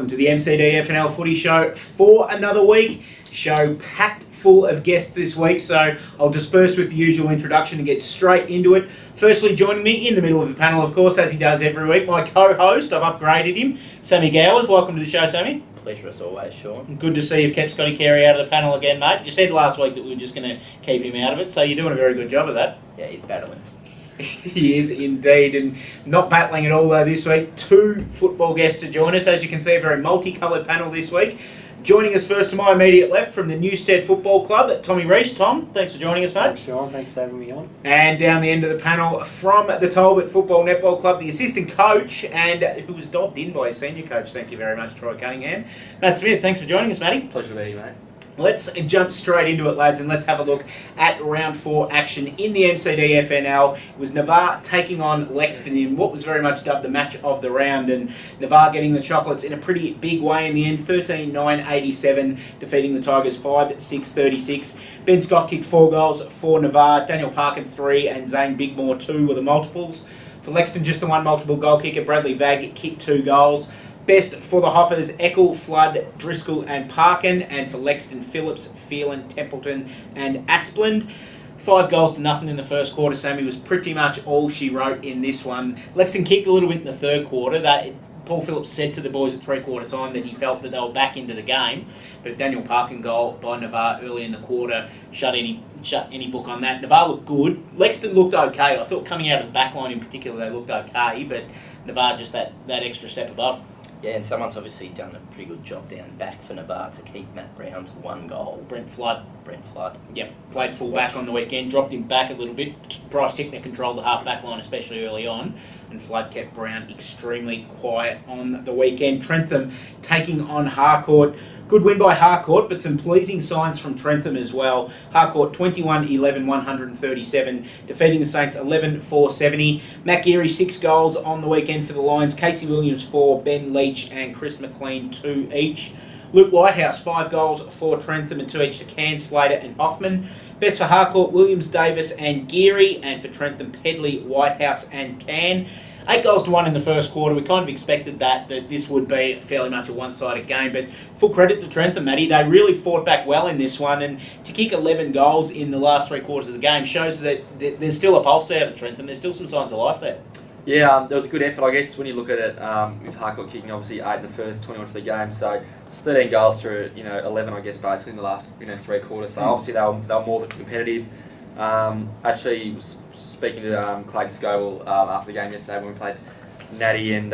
Welcome to the MCDFNL Footy Show for another week. Show packed full of guests this week, so I'll disperse with the usual introduction and get straight into it. Firstly, joining me in the middle of the panel, of course, as he does every week, my co-host, I've upgraded him, Sammy Gowers. Welcome to the show, Sammy. Pleasure as always, Sean. Good to see you've kept Scotty Carey out of the panel again, mate. You said last week that we were just going to keep him out of it, so you're doing a very good job of that. Yeah, he's battling. He is indeed, and not battling at all though this week. Two football guests to join us. As you can see, a very multicoloured panel this week. Joining us first to my immediate left from the Newstead Football Club, Tommy Rees. Tom, thanks for joining us, mate. Thanks, Sean. Thanks for having me on. And down the end of the panel from the Talbot Football Netball Club, the assistant coach, and who was dobbed in by his senior coach. Thank you very much, Troy Cunningham. Matt Smith, thanks for joining us, Matty. Pleasure to be here, mate. Let's jump straight into it, lads, and let's have a look at round 4 action in the MCDFNL. It was Navarre taking on Lexton in what was very much dubbed the match of the round, and Navarre getting the chocolates in a pretty big way in the end, 13-9-87, defeating the Tigers 5-6-36. Ben Scott kicked 4 goals for Navarre, Daniel Parkin 3, and Zane Bigmore 2 were the multiples. For Lexton, just the one multiple goal kicker, Bradley Vagg kicked 2 goals. Best for the Hoppers, Eckel, Flood, Driscoll and Parkin, and for Lexton, Phillips, Phelan, Templeton and Asplund. 5 goals to nothing in the first quarter. Sammy was pretty much all she wrote in this one. Lexton kicked a little bit in the third quarter. Paul Phillips said to the boys at 3/4 time that he felt that they were back into the game, but a Daniel Parkin goal by Navarre early in the quarter shut any book on that. Navarre looked good. Lexton looked okay. I thought coming out of the back line in particular they looked okay, but Navarre just that extra step above. Yeah, and someone's obviously done a pretty good job down back for Navarre to keep Matt Brown to 1 goal. Brent Flood. Yep, played full back on the weekend, dropped him back a little bit. Bryce Tickner controlled the half-back line, especially early on, and Flood kept Brown extremely quiet on the weekend. Trentham taking on Harcourt. Good win by Harcourt, but some pleasing signs from Trentham as well. Harcourt 21-11-137, defeating the Saints 11-4-70. Matt Geary 6 goals on the weekend for the Lions. Casey Williams 4, Ben Leach and Chris McLean 2 each. Luke Whitehouse 5 goals for Trentham and 2 each to Can, Slater and Hoffman. Best for Harcourt, Williams, Davis and Geary, and for Trentham, Pedley, Whitehouse and Can. 8 goals to 1 in the first quarter. We kind of expected that this would be fairly much a one-sided game, but full credit to Trentham, Matty. They really fought back well in this one, and to kick 11 goals in the last 3 quarters of the game shows that there's still a pulse there at Trentham. There's still some signs of life there. Yeah, there was a good effort, I guess, when you look at it, with Harcourt kicking obviously 8 in the first, 21 for the game, so it's 13 goals through 11, I guess, basically in the last 3 quarters. So obviously they were more than competitive. Actually, speaking to Clayton Scoville after the game yesterday when we played Natty, and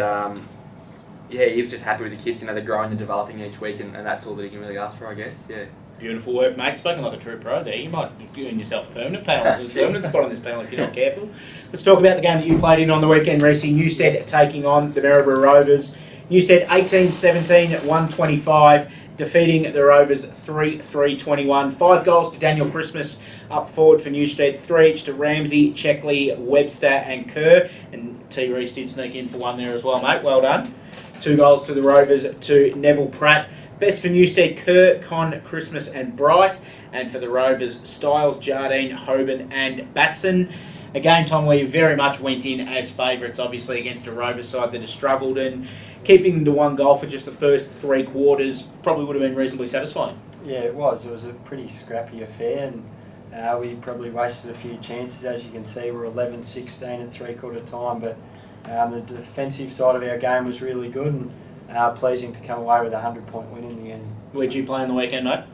yeah, he was just happy with the kids. They're growing and developing each week, and that's all that he can really ask for, I guess. Yeah. Beautiful work, mate. Spoken like a true pro there. You might be doing yourself a permanent spot on this panel if you're not careful. Let's talk about the game that you played in on the weekend, Reece. Newstead taking on the Maryborough Rovers. Newstead 18-17-125, defeating the Rovers 3-3-21. 5 goals to Daniel Christmas up forward for Newstead. 3 each to Ramsey, Checkley, Webster and Kerr. And T. Reece did sneak in for 1 there as well, mate. Well done. 2 goals to the Rovers to Neville Pratt. Best for Newstead, Kerr, Con, Christmas and Bright. And for the Rovers, Styles, Jardine, Hoban and Batson. A game, Tom, where you very much went in as favourites, obviously, against a Rovers side that has struggled, and keeping them to 1 goal for just the first 3 quarters probably would have been reasonably satisfying. Yeah, it was. It was a pretty scrappy affair, and we probably wasted a few chances. As you can see, we're 11-16 at 3/4 time, but the defensive side of our game was really good, and pleasing to come away with a 100-point win in the end. Where'd you play on the weekend, mate?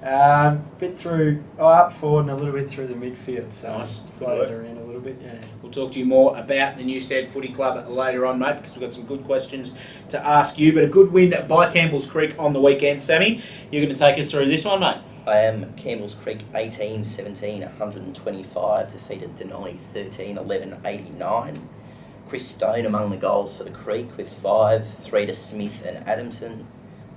Bit through, up forward and a little bit through the midfield, so nice. Floated around a little bit, yeah. We'll talk to you more about the Newstead Footy Club later on, mate, because we've got some good questions to ask you. But a good win by Campbell's Creek on the weekend. Sammy, you're going to take us through this one, mate? I am. Campbell's Creek 18-17-125, defeated Denali 13-11-89. Chris Stone among the goals for the Creek with 5, 3 to Smith and Adamson.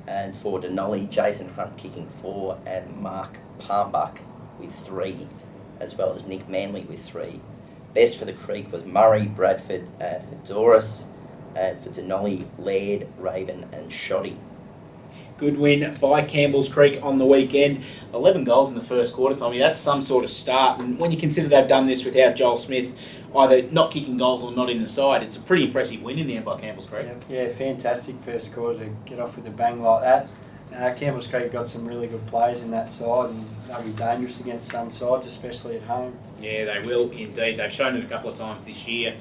And for Denali, Jason Hunt kicking 4 and Mark Palmbuck with 3, as well as Nick Manley with 3. Best for the Creek was Murray, Bradford and Hadoras, and for Denali, Laird, Raven and Shoddy. Good win by Campbell's Creek on the weekend. 11 goals in the first quarter, Tommy. That's some sort of start. And when you consider they've done this without Joel Smith either not kicking goals or not in the side, it's a pretty impressive win in the end by Campbell's Creek. Yeah, fantastic first quarter to get off with a bang like that. Campbell's Creek got some really good players in that side, and they'll be dangerous against some sides, especially at home. Yeah, they will indeed. They've shown it a couple of times this year.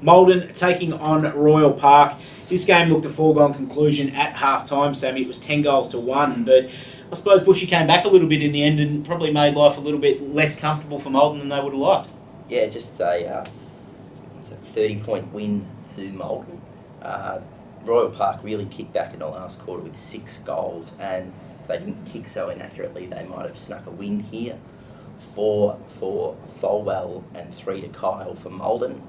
Maldon taking on Royal Park. This game looked a foregone conclusion at half-time, Sammy. It was 10 goals to 1, but I suppose Bushy came back a little bit in the end and probably made life a little bit less comfortable for Maldon than they would have liked. Yeah, just a 30-point win to Maldon. Royal Park really kicked back in the last quarter with 6 goals, and if they didn't kick so inaccurately, they might have snuck a win here. 4 for Folwell and 3 to Kyle for Maldon.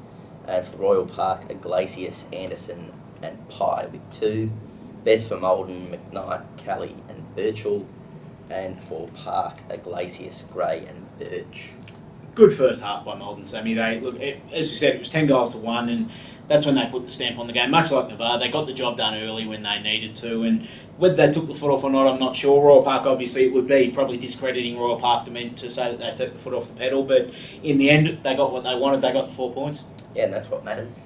And for Royal Park, Iglesias, Anderson and Pye with 2. Best for Maldon, McKnight, Kelly and Birchall. And for Park, Iglesias, Gray and Birch. Good first half by Maldon, Sammy. As we said, it was 10 goals to 1, and that's when they put the stamp on the game. Much like Navarre, they got the job done early when they needed to, and whether they took the foot off or not, I'm not sure. Royal Park, obviously, it would be probably discrediting Royal Park to say that they took the foot off the pedal, but in the end, they got what they wanted. They got the 4 points. Yeah, and that's what matters.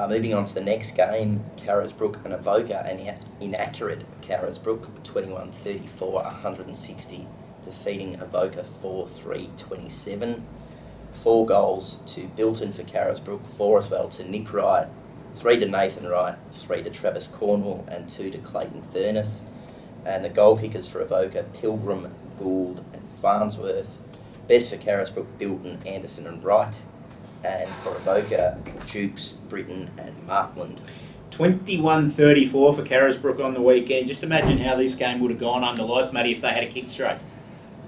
Moving on to the next game, Carrisbrook and Avoca, an inaccurate Carrisbrook, 21-34, 160, defeating Avoca 4-3-27. 4 goals to Bilton for Carrisbrook, 4 as well to Nick Wright, 3 to Nathan Wright, 3 to Travis Cornwall, and 2 to Clayton Furness. And the goal kickers for Avoca, Pilgrim, Gould, and Farnsworth. Best for Carrisbrook, Bilton, Anderson, and Wright. And for Avoca, Jukes, Britton, and Markland. 21-34 for Carrisbrook on the weekend. Just imagine how this game would have gone under lights, Matty, if they had a kick straight.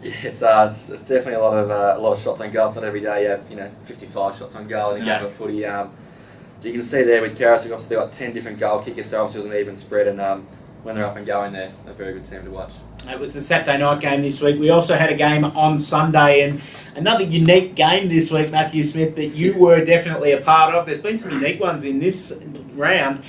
Yeah, it's definitely a lot of shots on goal. It's not every day you have 55 shots on goal in a game of footy. You can see there with Carrisbrook, obviously they've got 10 different goal kickers, so obviously it was an even spread, and when they're up and going, they're a very good team to watch. It was the Saturday night game this week. We also had a game on Sunday, and another unique game this week, Matthew Smith, that you were definitely a part of. There's been some unique ones in this round.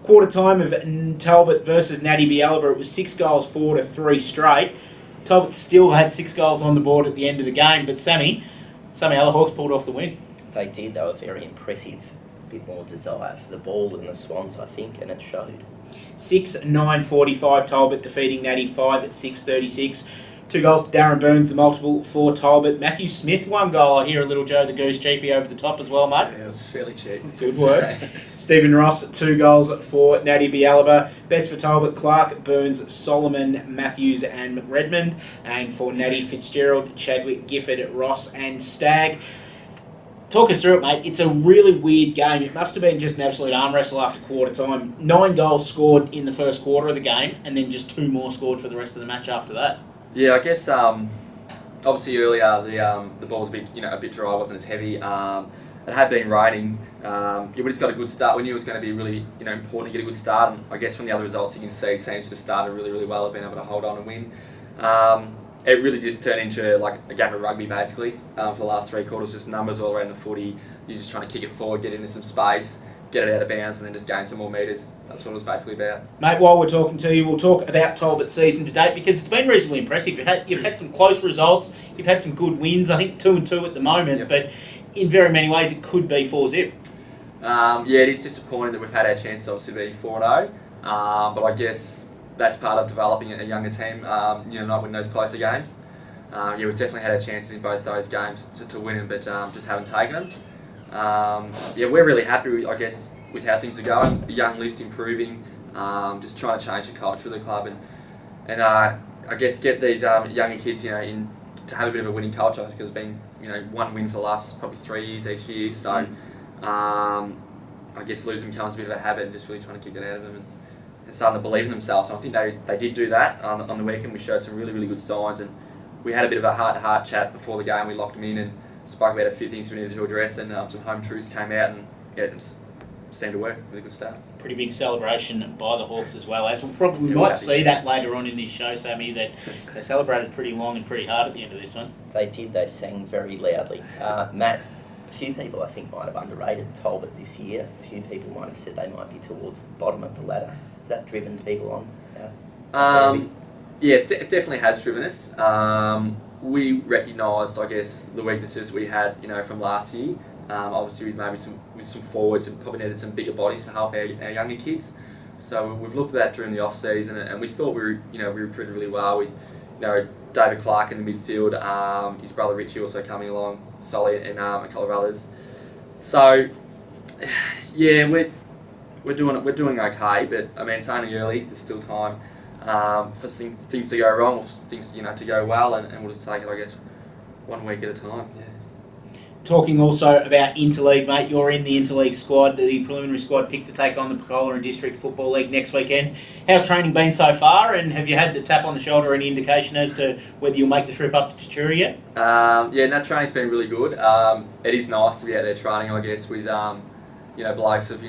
Quarter time of Talbot versus Natty Bialaba. It was 6 goals 4 to 3 straight. Talbot still had 6 goals on the board at the end of the game, but Sammy, somehow the Hawks pulled off the win. They did. They were very impressive. A bit more desire for the ball than the Swans, I think, and it showed. 6-9-45 Talbot defeating Natty 5 at 6-36. 2 goals to Darren Burns, the multiple for Talbot. Matthew Smith, 1 goal. I hear a little Joe the Goose cheapy over the top as well, mate. Yeah, it was fairly cheap. Good work. Stephen Ross, 2 goals for Natty Bialaba. Best for Talbot, Clark, Burns, Solomon, Matthews and McRedmond. And for Natty, Fitzgerald, Chadwick, Gifford, Ross and Stagg. Talk us through it, mate. It's a really weird game. It must have been just an absolute arm wrestle after quarter time. 9 goals scored in the first quarter of the game, and then just 2 more scored for the rest of the match after that. Yeah, I guess obviously earlier the ball was a bit dry, wasn't as heavy. It had been raining. We just got a good start. We knew it was going to be really important to get a good start. And I guess from the other results you can see teams that have started really, really well have been able to hold on and win. It really just turned into like a game of rugby basically for the last 3 quarters, just numbers all around the footy. You're just trying to kick it forward, get into some space, get it out of bounds, and then just gain some more metres. That's what it was basically about. Mate, while we're talking to you, we'll talk about Talbot's season to date because it's been reasonably impressive. You've had some close results, you've had some good wins, I think 2-2 at the moment, but in very many ways it could be 4-0. Yeah, it is disappointing that we've had our chance to obviously be 4-0, but I guess that's part of developing a younger team, not win those closer games. We've definitely had our chances in both those games to win them, but just haven't taken them. We're really happy, I guess, with how things are going. The young list improving, just trying to change the culture of the club and I guess get these younger kids, in to have a bit of a winning culture because it's been, 1 win for the last probably 3 years each year. So I guess losing becomes a bit of a habit and just really trying to kick it out of them and starting to believe in themselves. And I think they did do that on the weekend. We showed some really, really good signs and we had a bit of a heart-to-heart chat before the game. We locked them in and spoke about a few things we needed to address, and some home truths came out, and it just seemed to work with a good start. Pretty big celebration by the Hawks as well. As we might see that later on in this show, Sammy, that they celebrated pretty long and pretty hard at the end of this one. They did. They sang very loudly. Matt, a few people I think might have underrated Talbot this year. A few people might have said they might be towards the bottom of the ladder. Has that driven people on? Yes, it definitely has driven us. We recognised, I guess, the weaknesses we had, from last year. Obviously, with some forwards and probably needed some bigger bodies to help our younger kids. So we've looked at that during the off season, and we thought we recruited really well with, David Clark in the midfield, his brother Richie also coming along, Solly, and a couple of others. So, yeah, we're doing okay, but I mean it's only early. There's still time for things to go wrong, or things to go well, and we'll just take it, I guess, 1 week at a time. Yeah. Talking also about Interleague, mate, you're in the Interleague squad, the preliminary squad picked to take on the Pecola and District Football League next weekend. How's training been so far, and have you had the tap on the shoulder, any indication as to whether you'll make the trip up to Tatura yet? Training's been really good. It is nice to be out there training, I guess, with blokes of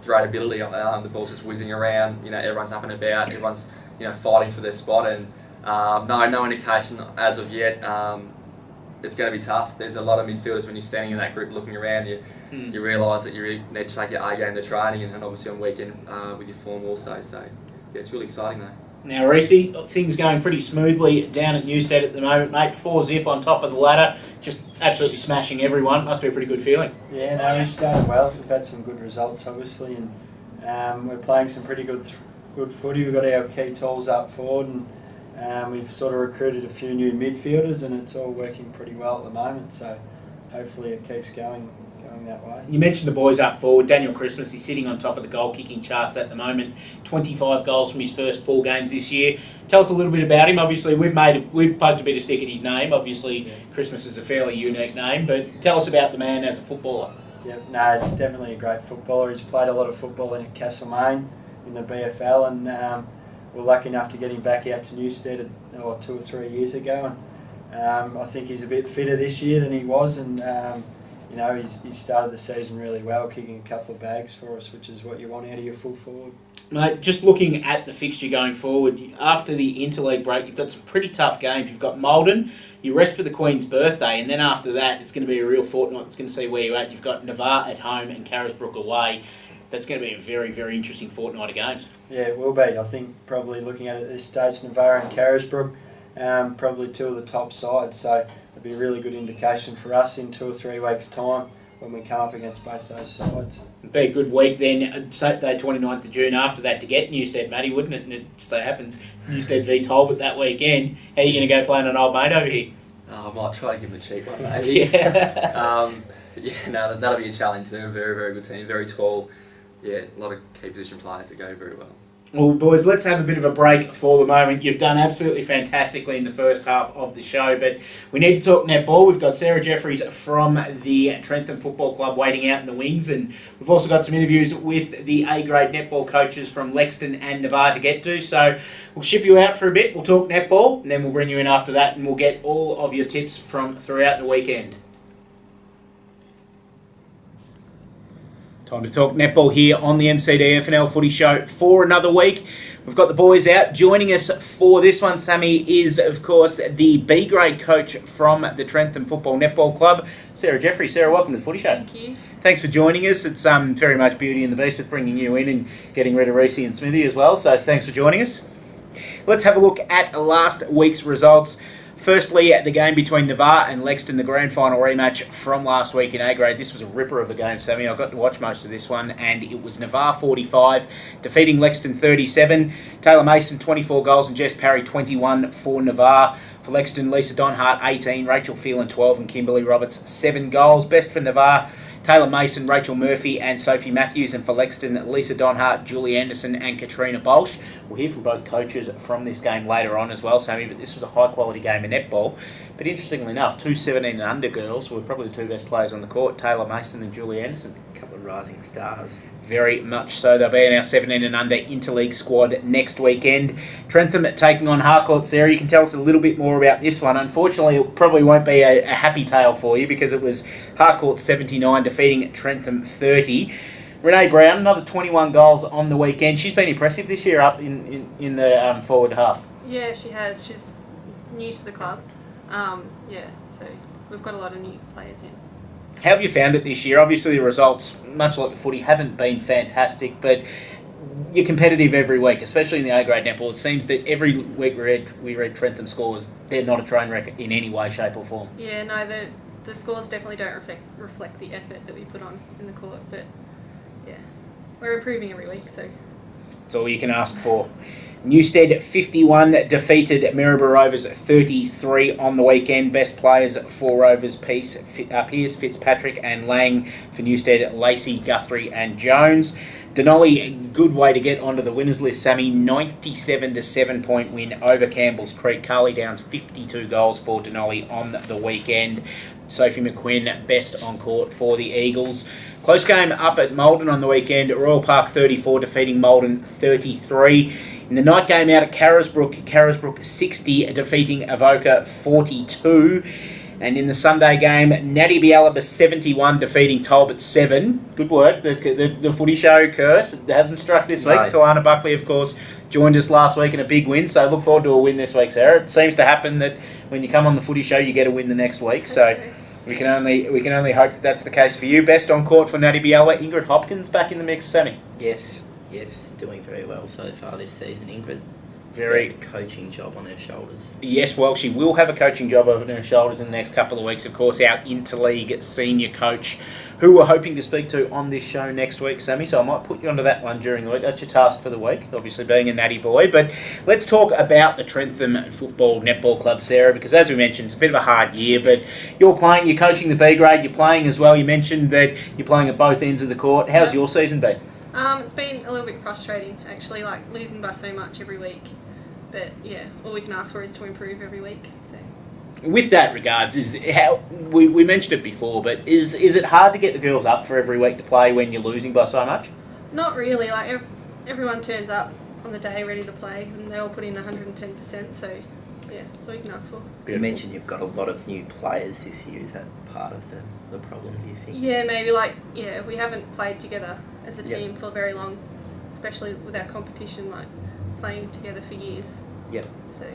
great ability. The ball's just whizzing around. Everyone's up and about. Everyone's fighting for their spot, and no indication as of yet. It's going to be tough. There's a lot of midfielders when you're standing in that group looking around. You realise that you really need to take your A game to training, and obviously on weekend with your form also. So yeah, it's really exciting though. Now, Reece, things going pretty smoothly down at Newstead at the moment, mate. 4-zip on top of the ladder, just absolutely smashing everyone. Must be a pretty good feeling. Yeah, no, we've started well. We've had some good results, obviously, and we're playing some pretty good footy. We've got our key tools up forward, and we've sort of recruited a few new midfielders, and it's all working pretty well at the moment. So hopefully it keeps going that way. You mentioned the boys up forward. Daniel Christmas, he's sitting on top of the goal kicking charts at the moment. 25 goals from his first 4 games this year. Tell us a little bit about him. Obviously, we've poked a bit of stick at his name. Obviously, Christmas is a fairly unique name, but tell us about the man as a footballer. Yeah, no, definitely a great footballer. He's played a lot of football in Castlemaine in the BFL, and we're lucky enough to get him back out to Newstead 2 or 3 years ago. And I think he's a bit fitter this year than he was, and he's started the season really well, kicking a couple of bags for us, which is what you want out of your full forward. Mate, just looking at the fixture going forward, after the interleague break, you've got some pretty tough games. You've got Maldon, you rest for the Queen's birthday, and then after that, it's going to be a real fortnight. It's going to see where you're at. You've got Navarre at home and Carisbrook away. That's going to be a very, very interesting fortnight of games. Yeah, it will be. I think probably looking at it at this stage, Navarre and Carisbrook, probably 2 of the top sides. So it'll be a really good indication for us in 2 or 3 weeks' time when we come up against both those sides. It'd be a good week then, Saturday 29th of June, after that to get Newstead, Matty, wouldn't it? And it so happens, Newstead v Talbot that weekend. How are you going to go playing an old mate over here? I might try to give him a cheap one, maybe. That'll be a challenge. They're a very, very good team, very tall. Yeah, a lot of key position players that go very well. Well, boys, let's have a bit of a break for the moment. You've done absolutely fantastically in the first half of the show, but we need to talk netball. We've got Sarah Jeffries from the Trentham Football Club waiting out in the wings, and we've also got some interviews with the A-grade netball coaches from Lexton and Navarre to get to. So we'll ship you out for a bit. We'll talk netball, and then we'll bring you in after that, and we'll get all of your tips from throughout the weekend. Time to talk netball here on the MCDFNL Footy Show for another week. We've got the boys out. Joining us for this one, Sammy, is, of course, the B-grade coach from the Trentham Football Netball Club, Sarah Jeffrey. Sarah, welcome to the Footy Show. Thank you. Thanks for joining us. It's very much Beauty and the Beast with bringing you in and getting rid of Reece and Smithy as well, so thanks for joining us. Let's have a look at last week's results. Firstly, the game between Navarre and Lexton, the grand final rematch from last week in A-grade. This was a ripper of a game, Sammy. I got to watch most of this one, and it was Navarre 45, defeating Lexton 37. Taylor Mason, 24 goals, and Jess Parry, 21 for Navarre. For Lexton, Lisa Donhart, 18, Rachel Phelan, 12, and Kimberly Roberts, 7 goals. Best for Navarre, Taylor Mason, Rachel Murphy and Sophie Matthews, and for Lexton, Lisa Donhart, Julie Anderson and Katrina Bolsh. We'll hear from both coaches from this game later on as well, Sammy, but this was a high-quality game of netball. But interestingly enough, 2 17 and under girls were probably the 2 best players on the court, Taylor Mason and Julie Anderson. A couple of rising stars. Very much so. They'll be in our 17 and under interleague squad next weekend. Trentham taking on Harcourt. Sarah, you can tell us a little bit more about this one. Unfortunately, it probably won't be a happy tale for you because it was Harcourt 79 defeating Trentham 30. Renee Brown, another 21 goals on the weekend. She's been impressive this year up in the forward half. Yeah, she has. She's new to the club. So we've got a lot of new players in. How have you found it this year? Obviously, the results, much like the footy, haven't been fantastic, but you're competitive every week, especially in the A-grade netball. It seems that every week we read Trentham scores, they're not a train wreck in any way, shape or form. Yeah, no, the scores definitely don't reflect the effort that we put on in the court, but yeah, we're improving every week, so. That's all you can ask for. Newstead 51 defeated Maryborough Rovers 33 on the weekend. Best players for Rovers, Pearce, Fitzpatrick and Lang. For Newstead, Lacey, Guthrie and Jones. Denali, good way to get onto the winners list, Sammy. 97 to 7 point win over Campbell's Creek. Carly Downs 52 goals for Denali on the weekend. Sophie McQuinn, best on court for the Eagles. Close game up at Maldon on the weekend. Royal Park 34 defeating Maldon 33. In the night game out at Carisbrook 60 defeating Avoca 42. And in the Sunday game, Natty Bialaba 71 defeating Talbot 7. Good work. The footy show curse hasn't struck this week. No. Talana Buckley, of course, joined us last week in a big win. So look forward to a win this week, Sarah. It seems to happen that when you come on the footy show, you get a win the next week. So we can only hope that that's the case for you. Best on court for Natty Bialaba. Ingrid Hopkins back in the mix, Sammy. Yes, doing very well so far this season, Ingrid. Very coaching job on her shoulders. Yes, well, she will have a coaching job over her shoulders in the next couple of weeks. Of course, our interleague senior coach, who we're hoping to speak to on this show next week, Sammy. So I might put you onto that one during the week. That's your task for the week, obviously being a natty boy. But let's talk about the Trentham Football Netball Club, Sarah, because as we mentioned, it's a bit of a hard year. But you're coaching the B grade, you're playing as well. You mentioned that you're playing at both ends of the court. How's your season been? It's been a little bit frustrating, actually, like losing by so much every week. But yeah, all we can ask for is to improve every week. So. With that regards, is how we mentioned it before, but is it hard to get the girls up for every week to play when you're losing by so much? Not really. Like everyone turns up on the day ready to play, and they all put in 110%. So yeah, that's all you can ask for. You mentioned you've got a lot of new players this year. Is that part of the problem, do you think? Yeah, maybe we haven't played together as a team for very long, especially with our competition, like playing together for years. Yep. So.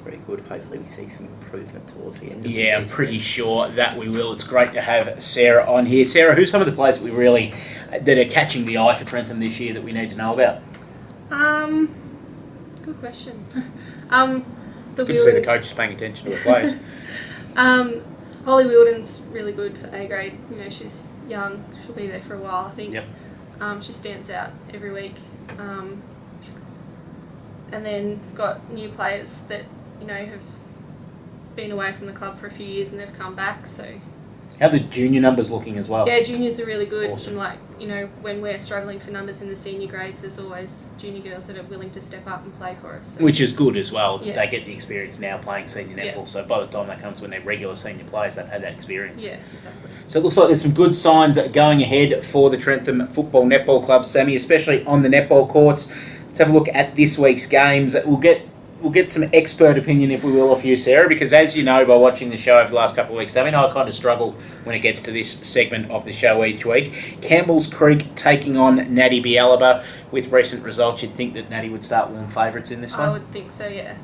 Very good. Hopefully we see some improvement towards the end of the Yeah, season. I'm pretty sure that we will. It's great to have Sarah on here. Sarah, who's some of the players that are catching the eye for Trentham this year that we need to know about? Good question. Good to see the coaches paying attention to the players. Holly Wilden's really good for A grade. You know, she's young. She'll be there for a while, I think. Yep. She stands out every week. And then we've got new players that, you know, have been away from the club for a few years and they've come back, so... How are the junior numbers looking as well? Yeah, juniors are really good. Awesome. And, you know, when we're struggling for numbers in the senior grades, there's always junior girls that are willing to step up and play for us. So. Which is good as well. Yeah. They get the experience now playing senior netball, Yeah. so by the time that comes when they're regular senior players, they've had that experience. Yeah, exactly. So it looks like there's some good signs going ahead for the Trentham Football Netball Club, Sammy, especially on the netball courts. Let's have a look at this week's games. We'll get some expert opinion, if we will, of you, Sarah, because as you know by watching the show over the last couple of weeks, Sammy and I kind of struggle when it gets to this segment of the show each week. Campbell's Creek taking on Natty Bialaba. With recent results, you'd think that Natty would start warm favourites in this one? I would think so, yeah.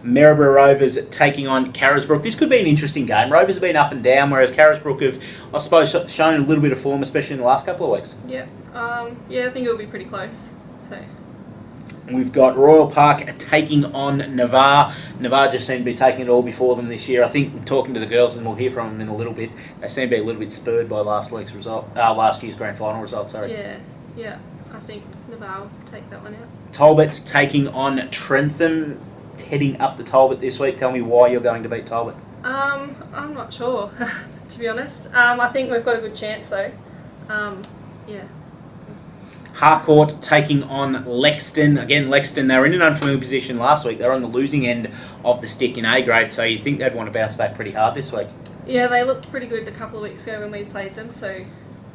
Maryborough Rovers taking on Carisbrook. This could be an interesting game. Rovers have been up and down, whereas Carisbrook have, I suppose, shown a little bit of form, especially in the last couple of weeks. Yeah, I think it'll be pretty close. So. We've got Royal Park taking on Navarre. Navarre just seem to be taking it all before them this year. I think, talking to the girls, and we'll hear from them in a little bit, they seem to be a little bit spurred by last year's grand final result. Sorry. Yeah. I think Navarre will take that one out. Talbot taking on Trentham, heading up to Talbot this week. Tell me why you're going to beat Talbot. I'm not sure, to be honest. I think we've got a good chance though. Yeah. Harcourt taking on Lexton. Again, Lexton, they were in an unfamiliar position last week. They were on the losing end of the stick in A grade, so you'd think they'd want to bounce back pretty hard this week. Yeah, they looked pretty good a couple of weeks ago when we played them, so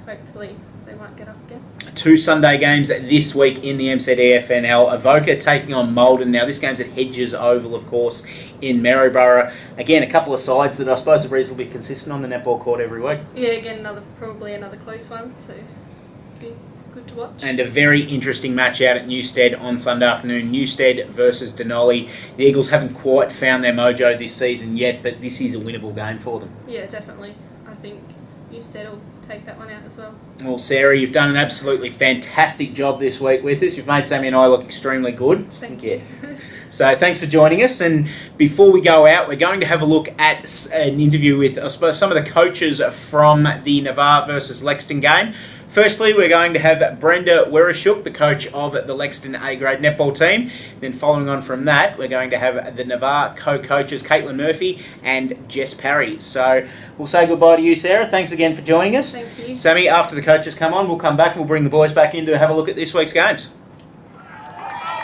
hopefully they might get up again. 2 Sunday games this week in the MCDFNL. Avoca taking on Maldon. Now, this game's at Hedges Oval, of course, in Maryborough. Again, a couple of sides that I suppose are reasonably consistent on the netball court every week. Yeah, again, probably another close one, so be good to watch. And a very interesting match out at Newstead on Sunday afternoon. Newstead versus Denali. The Eagles haven't quite found their mojo this season yet, but this is a winnable game for them. Yeah, definitely. I think Newstead will take that one out as well. Well, Sarah, you've done an absolutely fantastic job this week with us. You've made Sammy and I look extremely good. Thank Yes. So thanks for joining us. And before we go out, we're going to have a look at an interview with, I suppose, some of the coaches from the Navarre versus Lexington game. Firstly, we're going to have Brenda Wereshuk, the coach of the Lexington A-grade netball team. Then following on from that, we're going to have the Navarre co-coaches Caitlin Murphy and Jess Parry. So we'll say goodbye to you, Sarah. Thanks again for joining us. Thank you. Sammy, after the coaches come on, we'll come back and we'll bring the boys back in to have a look at this week's games.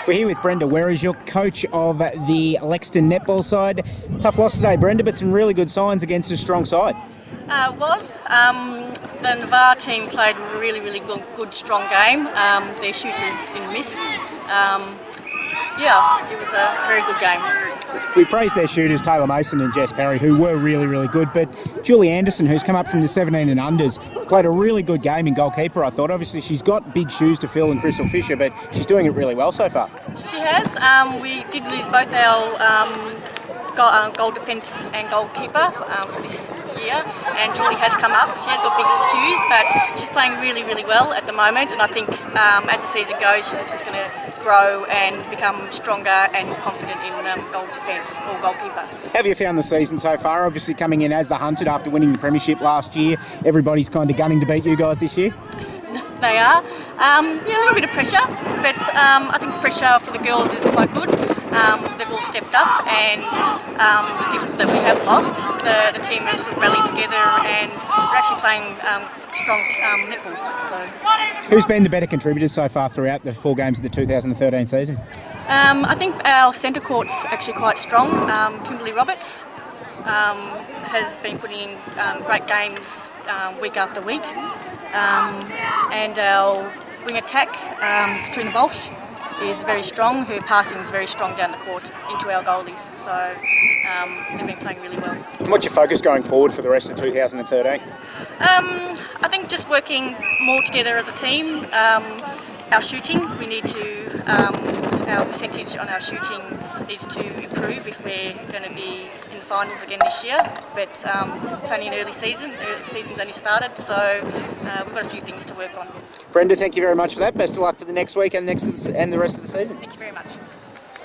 We're here with Brenda Wereshuk, coach of the Lexington netball side. Tough loss today, Brenda, but some really good signs against a strong side. The Navarre team played a really good, strong game. Their shooters didn't miss. It was a very good game. We praised their shooters, Taylor Mason and Jess Parry, who were really good, but Julie Anderson, who's come up from the 17 and unders, played a really good game in goalkeeper, I thought. Obviously, she's got big shoes to fill in Crystal Fisher, but she's doing it really well so far. She has. We did lose both our goal defence and goalkeeper for this year, and Julie has come up. She has got big shoes, but she's playing really well at the moment, and I think as the season goes, she's just going to grow and become stronger and more confident in goal defence or goalkeeper. How have you found the season so far? Obviously coming in as the hunted after winning the premiership last year, everybody's kind of gunning to beat you guys this year? They are. A little bit of pressure, but I think the pressure for the girls is quite good. They've all stepped up, and the people that we have lost, the team has sort of rallied together, and we're actually playing strong netball. So, who's been the better contributor so far throughout the 4 games of the 2013 season? I think our centre court's actually quite strong. Kimberly Roberts has been putting in great games week after week. And our wing attack, Katrina Bolsh, is very strong. Her passing is very strong down the court into our goalies. So they've been playing really well. And what's your focus going forward for the rest of 2013? I think just working more together as a team. Our shooting, we need to, our percentage on our shooting needs to improve if we're going to be in the finals again this year. But it's only an early season. The season's only started, so we've got a few things to work on. Brenda, thank you very much for that. Best of luck for the next week and the rest of the season. Thank you very much.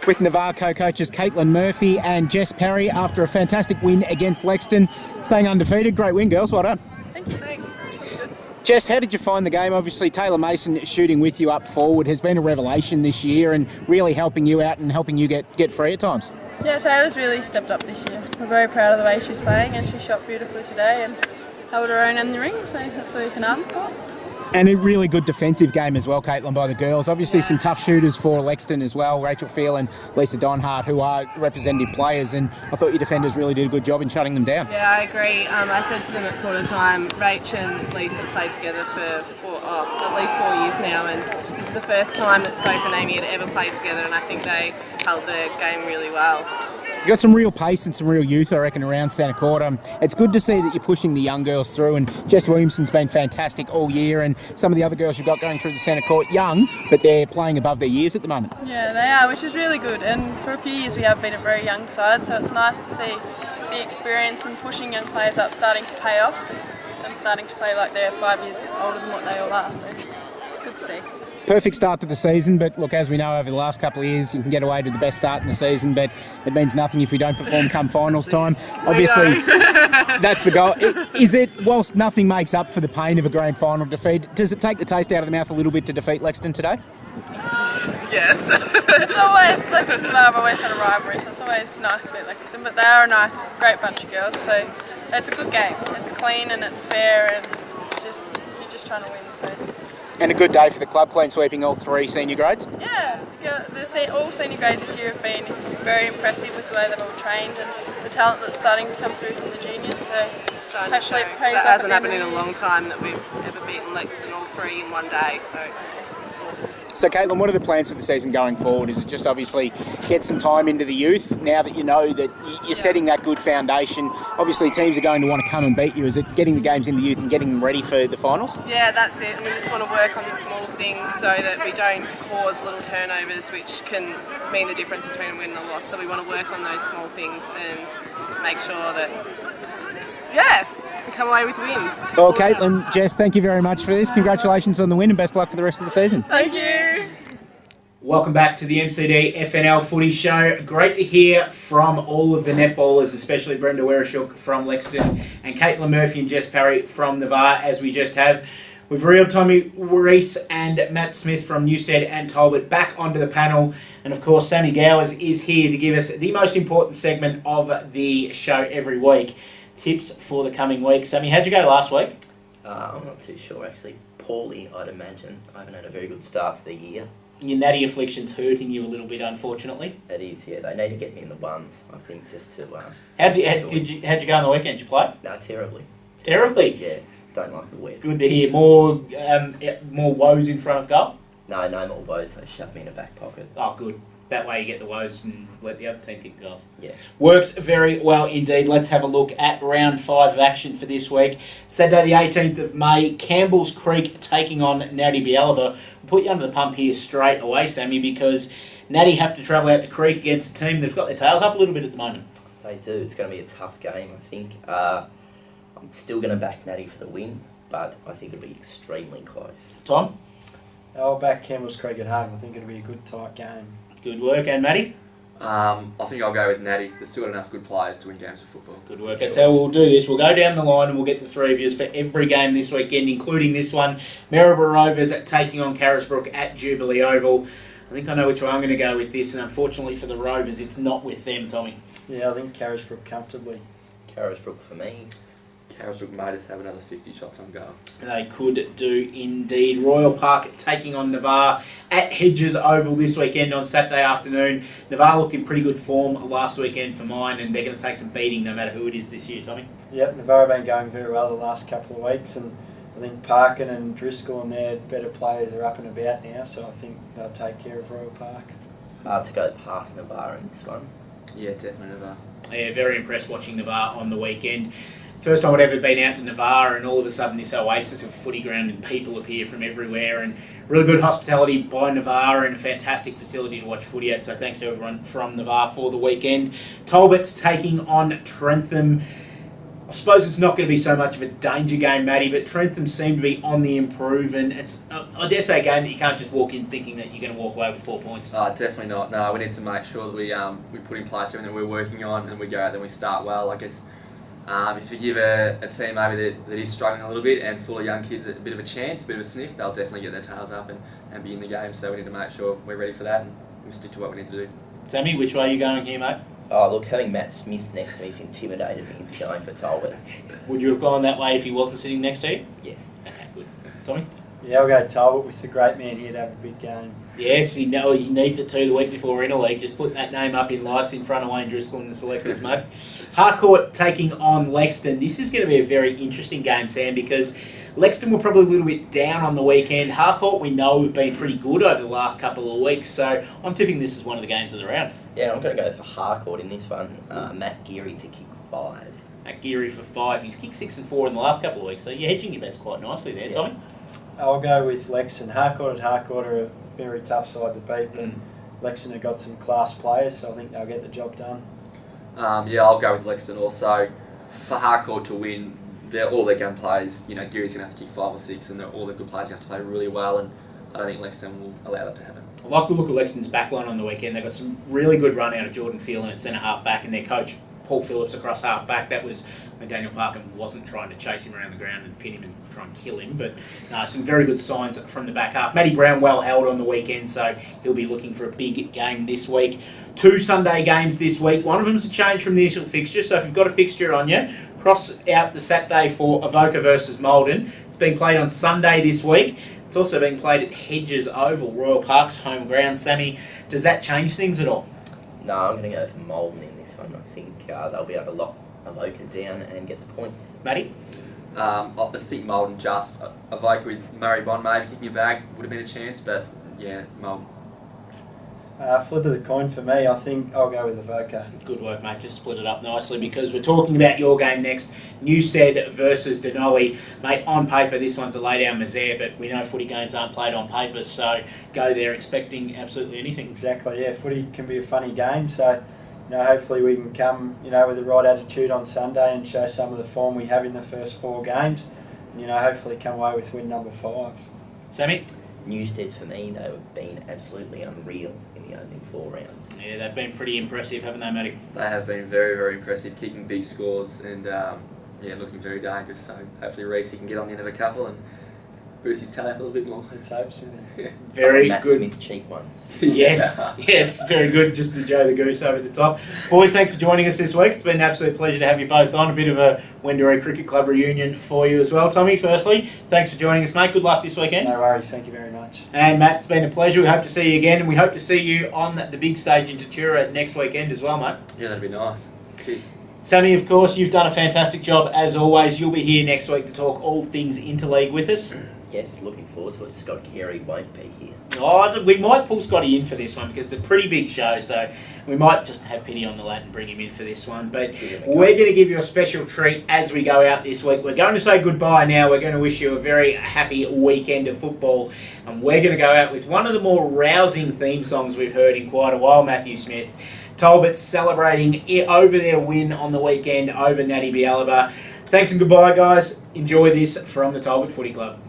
With Navarre co-coaches Caitlin Murphy and Jess Parry after a fantastic win against Lexington, staying undefeated. Great win, girls. Well done. Thank you. Thanks. Jess, how did you find the game? Obviously, Taylor Mason shooting with you up forward has been a revelation this year and really helping you out and helping you get free at times. Yeah, Taylor's really stepped up this year. We're very proud of the way she's playing, and she shot beautifully today and held her own in the ring, so that's all you can ask for. And a really good defensive game as well, Caitlin, by the girls. Obviously some tough shooters for Lexington as well, Rachel Feel and Lisa Donhart, who are representative players, and I thought your defenders really did a good job in shutting them down. Yeah, I agree. I said to them at quarter time, Rach and Lisa played together for at least 4 years now, and this is the first time that Soph and Amy had ever played together, and I think they held the game really well. You've got some real pace and some real youth, I reckon, around centre court. It's good to see that you're pushing the young girls through, and Jess Williamson's been fantastic all year, and some of the other girls you've got going through the centre court, young, but they're playing above their years at the moment. Yeah, they are, which is really good, and for a few years we have been a very young side, so it's nice to see the experience and pushing young players up starting to pay off and starting to play like they're 5 years older than what they all are, so it's good to see. Perfect start to the season, but look, as we know over the last couple of years, you can get away to the best start in the season, but it means nothing if we don't perform come finals time. Obviously, that's the goal. Is it, whilst nothing makes up for the pain of a grand final defeat, does it take the taste out of the mouth a little bit to defeat Lexington today? Yes. It's always, Lexington and Navarre have always had a rivalry, so it's always nice to beat Lexington, but they are a nice, great bunch of girls, so it's a good game. It's clean and it's fair, and it's just, you're just trying to win, so. And a good day for the club, clean sweeping all 3 senior grades? Yeah, all senior grades this year have been very impressive with the way they've all trained and the talent that's starting to come through from the juniors. So hopefully it pays off. That hasn't happened in a long time that we've ever beaten Lexington all 3 in one day. So it's awesome. So Caitlin, what are the plans for the season going forward? Is it just obviously get some time into the youth now that you know that you're setting that good foundation? Obviously teams are going to want to come and beat you. Is it getting the games into youth and getting them ready for the finals? Yeah, that's it. We just want to work on the small things so that we don't cause little turnovers which can mean the difference between a win and a loss. So we want to work on those small things and make sure that, come away with wins. Well, Caitlin, Jess, thank you very much for this. Congratulations on the win and best luck for the rest of the season. Thank you. Welcome back to the MCDFNL Footy Show. Great to hear from all of the netballers, especially Brenda Wereshuk from Lexington and Caitlin Murphy and Jess Parry from Navarre, as we just have. We've reeled Tommy Reese and Matt Smith from Newstead and Talbot back onto the panel. And of course, Sammy Gowers is here to give us the most important segment of the show every week. Tips for the coming week. Sammy, how'd you go last week? I'm not too sure, actually. Poorly, I'd imagine. I haven't had a very good start to the year. Your natty affliction's hurting you a little bit, unfortunately. It is, yeah. They need to get me in the ones, I think, just to... How'd you go on the weekend? Did you play? No, terribly. Terribly? Yeah, don't like the wet. Good to hear. More woes in front of goal? No more woes. They shoved me in a back pocket. Oh, good. That way you get the woes and let the other team kick goals. Yeah. Works very well indeed. Let's have a look at round 5 of action for this week. Saturday the 18th of May, Campbell's Creek taking on Natty Bialaba. We'll put you under the pump here straight away, Sammy, because Natty have to travel out to Creek against a team. They've got their tails up a little bit at the moment. They do. It's going to be a tough game, I think. I'm still going to back Natty for the win, but I think it'll be extremely close. Tom? I'll back Campbell's Creek at home. I think it'll be a good, tight game. Good work. And Matty? I think I'll go with Natty. There's still got enough good players to win games of football. Good work. That's how we'll do this. We'll go down the line and we'll get the three of you for every game this weekend, including this one. Maryborough Rovers taking on Carisbrook at Jubilee Oval. I think I know which way I'm going to go with this, and unfortunately for the Rovers, it's not with them, Tommy. Yeah, I think Carisbrook comfortably. Carisbrook for me. Carisbrook may just have another 50 shots on goal. They could do indeed. Royal Park taking on Navarre at Hedges Oval this weekend on Saturday afternoon. Navarre looked in pretty good form last weekend for mine, and they're going to take some beating no matter who it is this year, Tommy. Yep, Navarre have been going very well the last couple of weeks, and I think Parkin and Driscoll and their better players are up and about now, so I think they'll take care of Royal Park. Hard to go past Navarre in this one. Yeah, definitely Navarre. Yeah, very impressed watching Navarre on the weekend. First time I'd ever been out to Navarre, and all of a sudden this oasis of footy ground and people appear from everywhere, and really good hospitality by Navarre and a fantastic facility to watch footy at, so thanks to everyone from Navarre for the weekend. Talbot's taking on Trentham. I suppose it's not going to be so much of a danger game, Matty, but Trentham seem to be on the improve, and it's, I dare say, a game that you can't just walk in thinking that you're going to walk away with 4 points. Definitely not. No, we need to make sure that we put in place everything that we're working on, and we go out there and we start well. I guess if you give a team maybe that is struggling a little bit and full of young kids a bit of a chance, a bit of a sniff, they'll definitely get their tails up and be in the game. So we need to make sure we're ready for that and we stick to what we need to do. Sammy, which way are you going here, mate? Oh, look, having Matt Smith next to me's intimidated me into going for Talbot. Would you have gone that way if he wasn't sitting next to you? Yes. Okay, good. Tommy? Yeah, I'll go Talbot with the great man here to have a big game. Yes, he needs it too the week before Interleague. Just putting that name up in lights in front of Wayne Driscoll and the selectors, mate. Harcourt taking on Lexington. This is going to be a very interesting game, Sam, because Lexington were probably a little bit down on the weekend. Harcourt, we know, have been pretty good over the last couple of weeks, so I'm tipping this is one of the games of the round. Yeah, I'm going to go for Harcourt in this one. Matt Geary to kick 5. Matt Geary for 5. He's kicked 6 and 4 in the last couple of weeks, so you're hedging your bets quite nicely there, Tommy. I'll go with Lexington. Harcourt are a very tough side to beat, but Lexington have got some class players, so I think they'll get the job done. Yeah, I'll go with Lexington also. For Harcourt to win, all their gun players, Geary's going to have to kick 5 or 6, and all the good players have to play really well, and I don't think Lexington will allow that to happen. I like the look of Lexington's backline on the weekend. They got some really good run out of Jordan Phelan at centre half back, and their coach Paul Phillips across half back. That was when Daniel Parkin wasn't trying to chase him around the ground and pin him and try and kill him. But some very good signs from the back half. Matty Brown well held on the weekend, so he'll be looking for a big game this week. 2 Sunday games this week. One of them's a change from the initial fixture, so if you've got a fixture on you, cross out the Saturday for Avoca versus Malden. It's being played on Sunday this week. It's also being played at Hedges Oval, Royal Park's home ground. Sammy, does that change things at all? No, I'm going to go for Malden in this one. I think they'll be able to lock Avoca down and get the points. Matty? I think Malden just. Avoca with Murray Bond maybe kicking your bag would have been a chance, but yeah, Malden. Flip of the coin for me, I think I'll go with Avoca. Good work, mate. Just split it up nicely because we're talking about your game next. Newstead versus Denali. Mate, on paper, this one's a lay-down misère, but we know footy games aren't played on paper, so go there expecting absolutely anything. Exactly, yeah. Footy can be a funny game, so hopefully we can come, with the right attitude on Sunday and show some of the form we have in the first 4 games. And, hopefully come away with win number 5. Sammy? Newstead, for me, they've been absolutely unreal in the opening 4 rounds. Yeah, they've been pretty impressive, haven't they, Matty? They have been very, very impressive, kicking big scores and looking very dangerous. So hopefully Reece can get on the end of a couple and boost his talent a little bit more. Let's hope, Smithy. Very Matt good. Smith cheek ones. Yes, very good. Just the Joe the Goose over the top. Boys, thanks for joining us this week. It's been an absolute pleasure to have you both on. A bit of a Wendouree Cricket Club reunion for you as well. Tommy, firstly, thanks for joining us, mate. Good luck this weekend. No worries. Thank you very much. And Matt, it's been a pleasure. We hope to see you again, and we hope to see you on the big stage in Tatura next weekend as well, mate. Yeah, that'd be nice. Cheers. Sammy, of course, you've done a fantastic job as always. You'll be here next week to talk all things interleague with us. Yes, looking forward to it. Scott Carey won't be here. Oh, we might pull Scotty in for this one because it's a pretty big show, so we might just have pity on the lad and bring him in for this one. But we're going to give you a special treat as we go out this week. We're going to say goodbye now. We're going to wish you a very happy weekend of football, and we're going to go out with one of the more rousing theme songs we've heard in quite a while, Matthew Smith. Talbot celebrating over their win on the weekend over Natty Bialaba. Thanks and goodbye, guys. Enjoy this from the Talbot Footy Club.